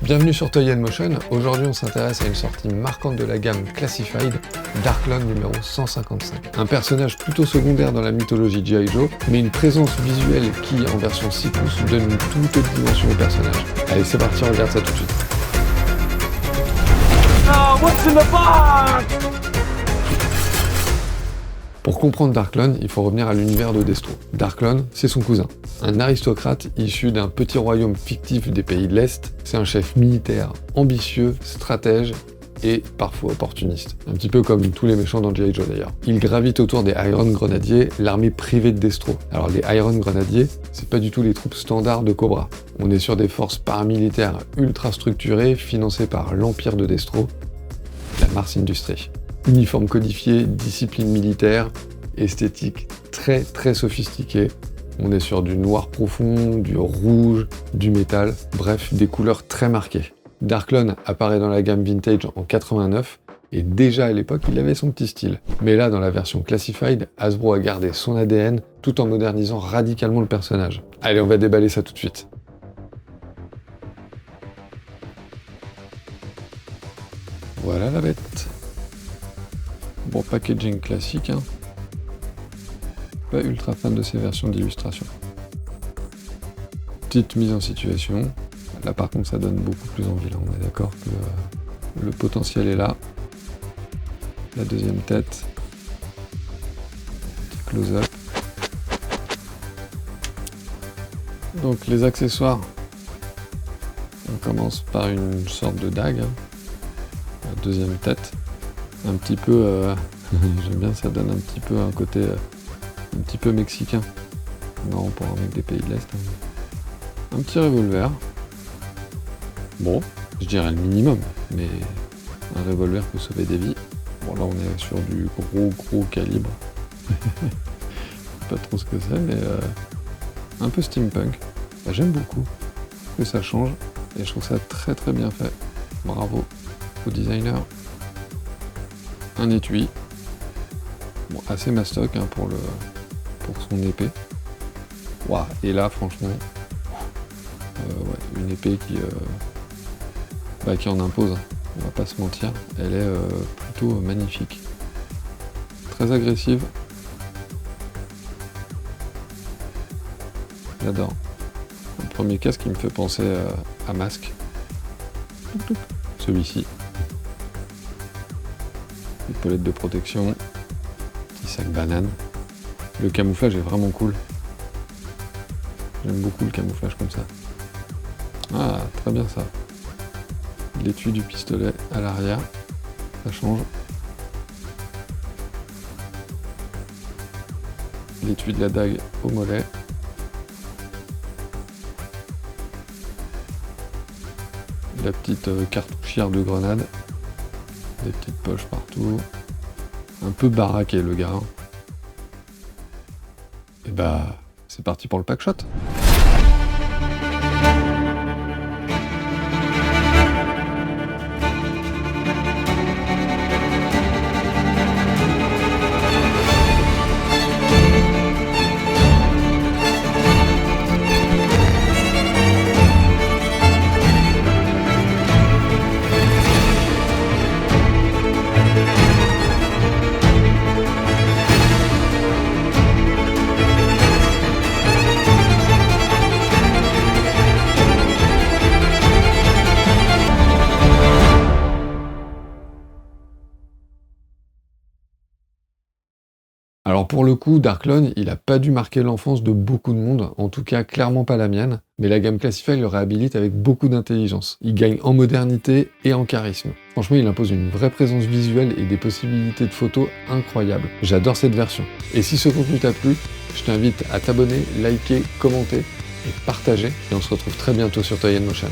Bienvenue sur Toy & Motion. Aujourd'hui on s'intéresse à une sortie marquante de la gamme Classified, Darklon numéro 155. Un personnage plutôt secondaire dans la mythologie G.I. Joe, mais une présence visuelle qui, en version 6 pouces, donne une toute autre dimension au personnage. Allez c'est parti, on regarde ça tout de suite. What's in the box? Pour comprendre Darklon, il faut revenir à l'univers de Destro. Darklon, c'est son cousin. Un aristocrate issu d'un petit royaume fictif des pays de l'Est, c'est un chef militaire ambitieux, stratège et parfois opportuniste. Un petit peu comme tous les méchants dans G.I. Joe d'ailleurs. Il gravite autour des Iron Grenadiers, l'armée privée de Destro. Alors les Iron Grenadiers, c'est pas du tout les troupes standards de Cobra. On est sur des forces paramilitaires ultra structurées, financées par l'empire de Destro, la Mars Industries. Uniforme codifié, discipline militaire, esthétique très sophistiquée. On est sur du noir profond, du rouge, du métal, bref, des couleurs très marquées. Darklon apparaît dans la gamme Vintage en 89, et déjà à l'époque, il avait son petit style. Mais là, dans la version Classified, Hasbro a gardé son ADN, tout en modernisant radicalement le personnage. Allez, on va déballer ça tout de suite. Voilà la bête. Bon, packaging classique, hein. Pas ultra fan de ces versions d'illustration. Petite mise en situation. Là par contre ça donne beaucoup plus envie, là on est d'accord que le potentiel est là. La deuxième tête. Petit close-up. Donc les accessoires. On commence par une sorte de dague. Hein. La deuxième tête. Un petit peu, j'aime bien, ça donne un petit peu un côté un petit peu mexicain. Non, pour un mec des pays de l'Est. Hein. Un petit revolver. Bon, je dirais le minimum, mais un revolver peut sauver des vies. Bon, là on est sur du gros calibre. Je sais pas trop ce que c'est, mais un peu steampunk. Bah, j'aime beaucoup que ça change et je trouve ça très bien fait. Bravo au designer. Un étui, bon, assez mastoc hein, pour son épée. Wow. Et là, franchement, ouais, une épée qui en impose, on va pas se mentir. Elle est plutôt magnifique. Très agressive. J'adore. Le premier casque qui me fait penser à Masque. Celui-ci. Épaulette de protection, petit sac banane. Le camouflage est vraiment cool. J'aime beaucoup le camouflage comme ça. Ah, très bien ça. L'étui du pistolet à l'arrière, ça change. L'étui de la dague au mollet. La petite cartouchière de grenade. Des petites poches partout. Un peu baraqué le gars. Et bah, c'est parti pour le packshot. Alors pour le coup, Darklon, il a pas dû marquer l'enfance de beaucoup de monde, en tout cas clairement pas la mienne, mais la gamme Classified le réhabilite avec beaucoup d'intelligence. Il gagne en modernité et en charisme. Franchement, il impose une vraie présence visuelle et des possibilités de photos incroyables. J'adore cette version. Et si ce contenu t'a plu, je t'invite à t'abonner, liker, commenter et partager, et on se retrouve très bientôt sur Toy & Motion.